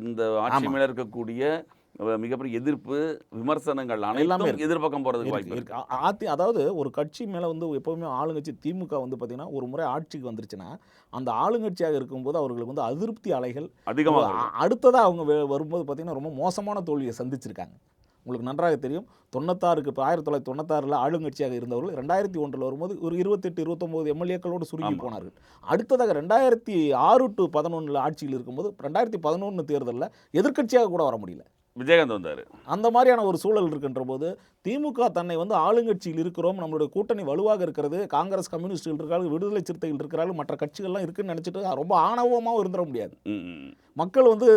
இந்த ஆட்சி மேல இருக்கக்கூடிய மிகப்பெரிய எதிர்ப்பு, விமர்சனங்கள் அனைத்தும் எதிர்பக்கம் போறதுக்கு வாய்ப்பு இருக்கு. அதாவது ஒரு கட்சி மேல வந்து எப்பவுமே ஆளுங்கட்சி திமுக வந்து பார்த்தீங்கன்னா ஒரு முறை ஆட்சிக்கு வந்துருச்சுன்னா அந்த ஆளுங்கட்சியாக இருக்கும்போது அவர்களுக்கு வந்து அதிருப்தி அலைகள் அதிகமாக அடுத்ததாக அவங்க வரும்போது பார்த்தீங்கன்னா ரொம்ப மோசமான தோல்வியை சந்திச்சிருக்காங்க. உங்களுக்கு நன்றாக தெரியும். 96க்கு இப்போ 1996 ஆளுங்கட்சியாக இருந்தவர்கள் 2001 வரும்போது ஒரு 28-29 எம்எல்ஏக்களோடு சுருங்கி போனார்கள். அடுத்ததாக 2006 to 11 ஆட்சியில் இருக்கும்போது 2011 தேர்தலில் எதிர்க்கட்சியாக கூட வர முடியல. விஜயகாந்த் வந்தார். அந்த மாதிரியான ஒரு சூழல் இருக்கின்ற போது திமுக தன்னை வந்து ஆளுங்கட்சியில் இருக்கிறோம், நம்மளுடைய கூட்டணி வலுவாக இருக்கிறது, காங்கிரஸ் கம்யூனிஸ்டுகள் இருக்கிறார்கள், விடுதலை சிறுத்தைகள் இருக்கிறார்கள், மற்ற கட்சிகள்லாம் இருக்குன்னு நினச்சிட்டு ரொம்ப ஆணவமாகவும் இருந்துட முடியாது. மக்கள் வந்து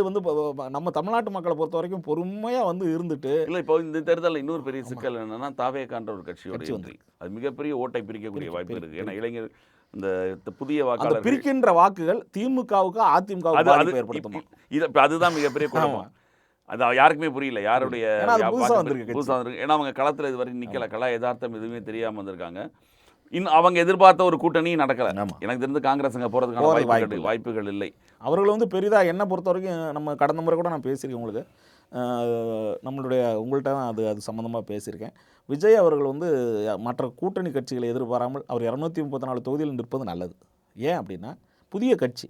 நம்ம தமிழ்நாட்டு மக்களை பொறுத்த வரைக்கும் பொறுமையாக வந்து இருந்துட்டு இல்லை. இப்போ இந்த தேர்தலில் இன்னொரு பெரிய சிக்கல் என்னன்னா, தாவேகான்ற ஒரு கட்சியோட வந்து அது மிகப்பெரிய ஓட்டை பிரிக்கக்கூடிய வாய்ப்பு இருக்குது. ஏன்னா இளைஞர் இந்த புதிய வாக்காளர் பிரிக்கின்ற வாக்குகள் திமுகவுக்கு அதிமுகவுக்கு ஏற்படுத்தும். அதுதான் மிகப்பெரிய குழப்பம். அது யாருக்குமே புரியல, யாருடைய புதுசாக வந்திருக்கு. ஏன்னா அவங்க களத்தில் இது வரைக்கும் நிற்கல, கலா யதார்த்தம் எதுவுமே தெரியாமல் வந்திருக்காங்க. இன்னும் அவங்க எதிர்பார்த்த ஒரு கூட்டணி நடக்கலை. எனக்கு தெரிந்து காங்கிரஸ் அங்கே போகிறதுக்கான வாய்ப்புகள் இல்லை. அவர்கள் வந்து பெரிதாக என்னை பொறுத்த வரைக்கும் நம்ம கடந்த முறை கூட நான் பேசியிருக்கேன் உங்களுக்கு, உங்கள்கிட்ட தான் அது சம்மந்தமாக பேசியிருக்கேன். விஜய் அவர்கள் வந்து மற்ற கூட்டணி கட்சிகளை எதிர்பாராமல் அவர் 234 தொகுதியில் நிற்பது நல்லது. ஏன் அப்படின்னா புதிய கட்சி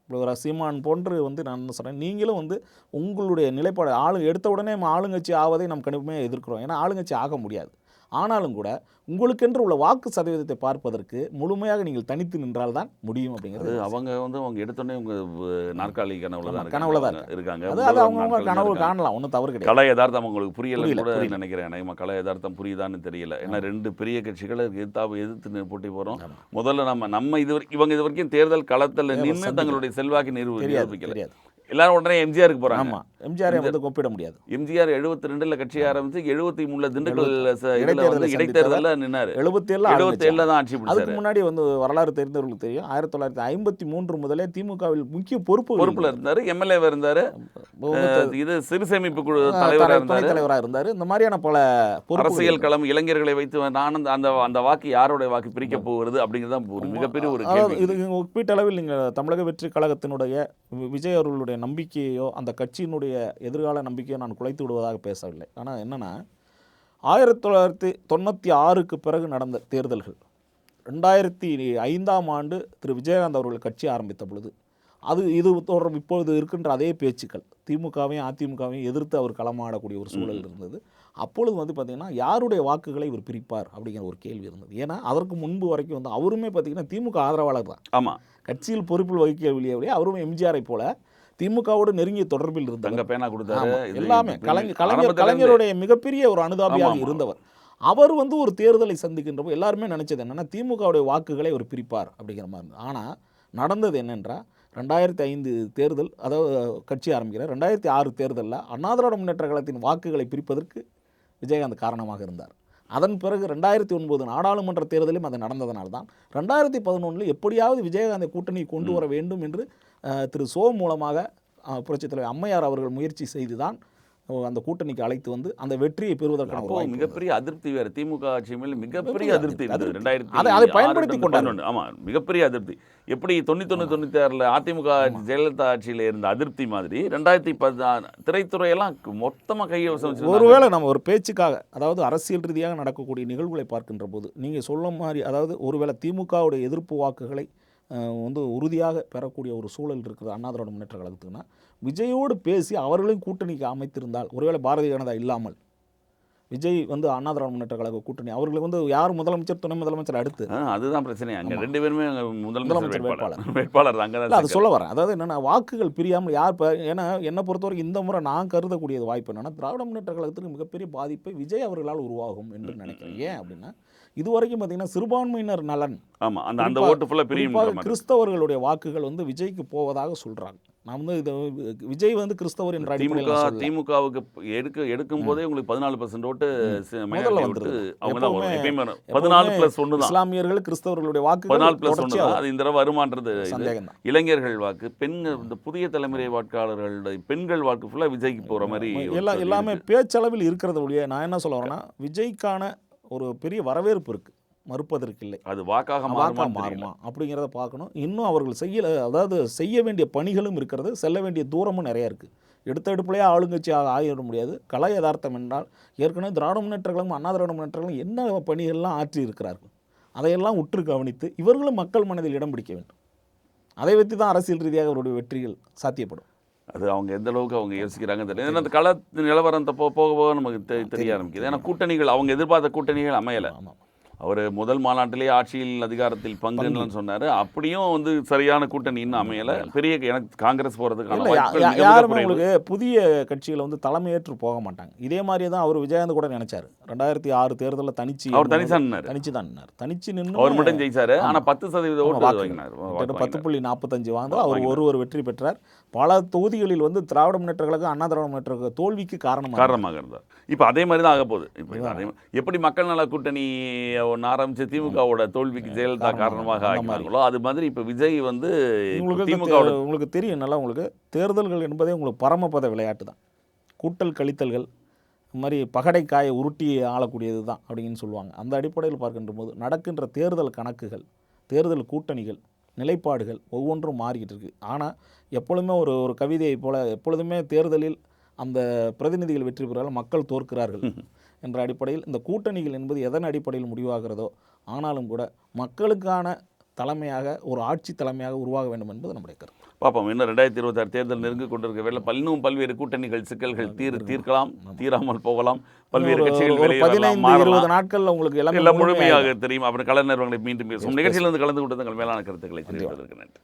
ஒரு சீமான் போன்று வந்து நான் என்ன சொல்கிறேன், நீங்களும் வந்து உங்களுடைய நிலைப்பாடு எடுத்த உடனே ஆளுங்கட்சி ஆவதை நம்ம கண்டிப்பாக எதிர்க்கிறோம். ஏன்னா ஆளுங்கட்சி ஆக முடியாது. ஆனாலும் கூட உங்களுக்கென்று உள்ள வாக்கு சதவீதத்தை பார்ப்பதற்கு முழுமையாக நீங்கள் தனித்து நின்றால் தான் முடியும் அப்படிங்கிறது. அவங்க எடுத்தோடனே உங்கள் நாற்காலி கனவுல தான் இருக்காங்க. அது அவங்க கனவு காணலாம், ஒன்றும் தவறு கிடையாது. கலை யதார்த்தம் உங்களுக்கு புரியல கூட நினைக்கிறேன். நம்ம கலை யதார்த்தம் புரியுதான்னு தெரியல. ஏன்னா 2 பெரிய கட்சிகளை எதிர்த்து போட்டி போகிறோம். முதல்ல நம்ம இவங்க இது வரைக்கும் தேர்தல் களத்தில் நின்று தங்களுடைய செல்வாக்கு நிரூபிக்கல. எல்லாரும் உடனே எம்ஜிஆருக்கு போறாங்க. ஆமா, எம்ஜிஆர் வந்து ஒப்பிட முடியாது. எம்ஜிஆர் 72ல கட்சி ஆரம்பிச்சு 73ல திண்டுக்கல் இடைத்தேர்தல்ல நின்னாரு. 77ல தான் ஆட்சி பிடிச்சாரு. அதுக்கு முன்னாடி வந்து வரலாறு தெரிந்தவர்களுக்கு தெரியும், 1953 முதலே திமுகவில் முக்கிய பொறுப்புல இருந்தாரு. எம்எல்ஏ இருந்தாரு. இது சிறு சேமிப்பு குழு தலைவராக இருந்தாரு. இந்த மாதிரியான பல அரசியல் களம் இளைஞர்களை வைத்து அந்த வாக்கு யாரோட வாக்கு பிரிக்க போகிறது அப்படிங்கிறது ஒரு மிகப்பெரிய ஒரு கேள்வி. இது ஒப்பீட்டளவில் நீங்கள் தமிழக வெற்றி கழகத்தினுடைய விஜய் அவர்களுடைய நம்பிக்கையோ அந்த கட்சியினுடைய எதிர்கால நம்பிக்கையோ நான் குலைத்து விடுவதாக பேசவில்லை. ஆனால் என்னென்னா 1996க்கு பிறகு நடந்த தேர்தல்கள் 2005ஆம் ஆண்டு திரு விஜயகாந்த் அவர்கள் கட்சி ஆரம்பித்த பொழுது இது தொடர்பு இப்பொழுது இருக்கின்ற அதே பேச்சுக்கள் திமுகவையும் அதிமுகவையும் எதிர்த்து அவர் களமாடக்கூடிய ஒரு சூழல் இருந்தது. அப்பொழுது வந்து பார்த்திங்கன்னா யாருடைய வாக்குகளை இவர் பிரிப்பார் அப்படிங்கிற ஒரு கேள்வி இருந்தது. ஏன்னா அதற்கு முன்பு வரைக்கும் வந்து அவருமே பார்த்திங்கன்னா திமுக ஆதரவாளர் தான். ஆமாம், கட்சியில் பொறுப்பில் வகிக்கவில்லையே அவருமே எம்ஜிஆரை போல திமுகவோடு நெருங்கிய தொடர்பில் இருந்தார். பேனா கொடுத்தாரு. எல்லாமே கலைஞருடைய மிகப்பெரிய ஒரு அனுதாபியாக இருந்தவர். அவர் வந்து ஒரு தேர்தலை சந்திக்கின்றப்போ எல்லாருமே நினைச்சது என்னன்னா திமுகவுடைய வாக்குகளை அவர் பிரிப்பார் அப்படிங்கிற மாதிரி இருந்தது. ஆனால் நடந்தது என்னென்றா 2005 தேர்தல், அதாவது கட்சி ஆரம்பிக்கிற 2006 தேர்தலில் அண்ணா திராவிட முன்னேற்ற கழகத்தின் வாக்குகளை பிரிப்பதற்கு விஜயகாந்த் காரணமாக இருந்தார். அதன் பிறகு 2009 நாடாளுமன்ற தேர்தலும் அது நடந்ததனால்தான் 2011 எப்படியாவது விஜயகாந்தை கூட்டணி கொண்டு வர வேண்டும் என்று திரு சோ மூலமாக புரட்சித் தலைவர் அம்மையார் அவர்கள் முயற்சி செய்துதான் அந்த கூட்டணிக்கு அழைத்து வந்து அந்த வெற்றியை பெறுவதற்கான மிகப்பெரிய அதிருப்தி வேறு. திமுக ஆட்சி மேல் மிகப்பெரிய அதிருப்தி அதை பயன்படுத்தி கொண்டாங்க. ஆமாம், மிகப்பெரிய அதிருப்தி. எப்படி 91-96 அதிமுக ஜெயலலிதா ஆட்சியில் இருந்த அதிருப்தி மாதிரி 2010 திரைத்துறையெல்லாம் மொத்தமாக கைவசம். ஒருவேளை நம்ம ஒரு பேச்சுக்காக, அதாவது அரசியல் ரீதியாக நடக்கக்கூடிய நிகழ்வுகளை பார்க்கின்ற போது நீங்கள் சொல்ல மாதிரி, அதாவது ஒருவேளை திமுகவுடைய எதிர்ப்பு வாக்குகளை வந்து உறுதியாக பெறக்கூடிய ஒரு சூழல் இருக்குது அண்ணா திராவிட முன்னேற்ற கழகத்துக்குன்னா விஜயோடு பேசி அவர்களையும் கூட்டணிக்கு அமைத்திருந்தால், ஒருவேளை பாரதிய ஜனதா இல்லாமல் விஜய் வந்து அண்ணா திராவிட முன்னேற்ற கழக கூட்டணி அவர்களுக்கு வந்து யார் முதலமைச்சர் துணை முதலமைச்சர் அடுத்து அதுதான் பிரச்சனை. அங்கே 2 பேருமே முதலமைச்சர் வேட்பாளர் அங்கே அது சொல்ல வரேன். அதாவது என்னென்னா வாக்குகள் பிரியாமல் யார் ஏன்னா என்னை பொறுத்தவரைக்கும் இந்த முறை நான் கருதக்கூடியது வாய்ப்பு என்னென்னா திராவிட முன்னேற்ற கழகத்துக்கு மிகப்பெரிய பாதிப்பை விஜய் அவர்களால் உருவாகும் என்று நினைக்கிறேன். ஏன் அப்படின்னா இதுவரைக்கும் பார்த்தீங்கன்னா சிறுபான்மையினர் நலன், ஆமாம், அந்த ஓட்டு ஃபுல்லாக பிரியும், கிறிஸ்தவர்களுடைய வாக்குகள் வந்து விஜய்க்கு போவதாக சொல்கிறாங்க. நான் வந்து இது விஜய் வந்து கிறிஸ்தவர் என்ற அடிப்படையில் நான் சொல்லல. திமுகவுக்கு எடுக்கும் போதே உங்களுக்கு 14% ஓட்டு முதல்ல மைனாரிட்டி ஓட்டு வந்துருது. அவங்க தான் வரும். எப்பவுமே எப்பயுமே 14+1 தான். இஸ்லாமியர்கள் கிறிஸ்தவர்களுடைய வாக்குகள் 14+1 தொடர்ச்சியா தான். அது இந்த தடவை வருமானது சந்தேகம் தான். இளைஞர்கள் வாக்கு, பெண்கள், இந்த புதிய தலைமுறை வாக்காளர்களுடைய பெண்கள் வாக்கு ஃபுல்லா விஜய்க்கு போற மாதிரி எல்லாமே பேச்சளவில் இருக்கிறத ஒழிய நான் என்ன சொல்ல வரேன்னா விஜய்க்கான ஒரு பெரிய வரவேற்பு இருக்கு, மறுப்பதற்கில்லை. அது வாக்காக மாறுமா அப்படிங்கிறத பார்க்கணும். இன்னும் அவர்கள் செய்ய வேண்டிய பணிகளும் இருக்கிறது, செல்ல வேண்டிய தூரமும் நிறைய இருக்குது. எடுத்த எடுப்புலையே ஆளுங்கட்சியாக ஆகிவிட முடியாது. கலை யதார்த்தம் என்றால் ஏற்கனவே திராவிட முன்னேற்ற கழகம், அண்ணா திராவிட முன்னேற்ற கழகம் என்ன பணிகள்லாம் ஆற்றி இருக்கிறார்கள், அதையெல்லாம் உற்று கவனித்து இவர்களும் மக்கள் மனதில் இடம் பிடிக்க வேண்டும். அதை வைத்து தான் அரசியல் ரீதியாக அவருடைய வெற்றிகள் சாத்தியப்படும். அது அவங்க எந்த அளவுக்கு அவங்க யோசிக்கிறாங்க தெரியல. ஏன்னா அந்த கள நிலவரம் போக போக நமக்கு தெரிய ஆரம்பிக்குது. ஏன்னா கூட்டணிகள் அவங்க எதிர்பார்த்த கூட்டணிகள் அமையலை. அவர் முதல் மாநாட்டிலேயே ஆட்சியில் அதிகாரத்தில் பங்குன்னு சொன்னார். அப்படியும் வந்து சரியான கூட்டணி இன்னும் அமையலை. பெரிய எனக்கு காங்கிரஸ் போகிறதுக்கான யாருமே உங்களுக்கு புதிய கட்சிகளை வந்து தலைமையேற்று போக மாட்டாங்க. இதே மாதிரி தான் அவர் விஜயகாந்த் கூட நினைச்சார். 2006 தேர்தலில் தனிச்சு தான் நின்று அவர் மட்டும் ஜெயிச்சாரு. ஆனால் 10% ஓட்டு வாங்கினார். 10.45 வாங்க அவர் ஒரு வெற்றி பெற்றார். பல தொகுதிகளில் வந்து திராவிட முன்னேற்ற கழகம், அண்ணா திராவிட முன்னேற்ற கழக தோல்விக்கு காரணமாக இருந்தார். இப்போ அதே மாதிரி தான் ஆக போகுது. இப்போ எப்படி மக்கள் நல கூட்டணி ஒன்று ஆரம்பிச்சு திமுகவோட தோல்விக்கு ஜெயலலிதா காரணமாக ஆகினாங்களோ அது மாதிரி இப்போ விஜய் வந்து உங்களுக்கு தெரியும் நல்லா. உங்களுக்கு தேர்தல்கள் என்பதே உங்களுக்கு பரமபத விளையாட்டு தான். கூட்டல் கழித்தல்கள் இந்த மாதிரி பகடைக்காயை உருட்டி ஆளக்கூடியது தான் அப்படின்னு சொல்லுவாங்க. அந்த அடிப்படையில் பார்க்கின்ற போது நடக்கின்ற தேர்தல் கணக்குகள், தேர்தல் கூட்டணிகள், நிலைப்பாடுகள் ஒவ்வொன்றும் மாறிக்கிட்டு இருக்குது. ஆனால் எப்பொழுதுமே ஒரு கவிதையை போல எப்பொழுதுமே தேர்தலில் அந்த பிரதிநிதிகள் வெற்றி பெறுகிறார்கள், மக்கள் தோற்கிறார்கள் என்ற அடிப்படையில் இந்த கூட்டணிகள் என்பது எதன் அடிப்படையில் முடிவாகிறதோ ஆனாலும் கூட மக்களுக்கான தலைமையாக ஒரு ஆட்சி தலைமையாக உருவாக வேண்டும் என்பது நம்முடைய கருத்து. பார்ப்போம். இன்னும் 2026 தேர்தல் நெருங்கி கொண்டிருக்க வேலை இன்னும் பல்வேறு கூட்டணிகள் சிக்கல்கள் தீர்க்கலாம், தீராமல் போகலாம். பல்வேறு கட்சிகள் 15-20 நாட்கள் உங்களுக்கு எல்லாம் முழுமையாக தெரியும். அப்புறம் கலைஞர் மீண்டும் பேசும் நிகழ்ச்சியிலிருந்து கலந்து கொண்டு தங்கள் மேலான கருத்துக்களை தெரிவிப்பதற்கு நன்றி.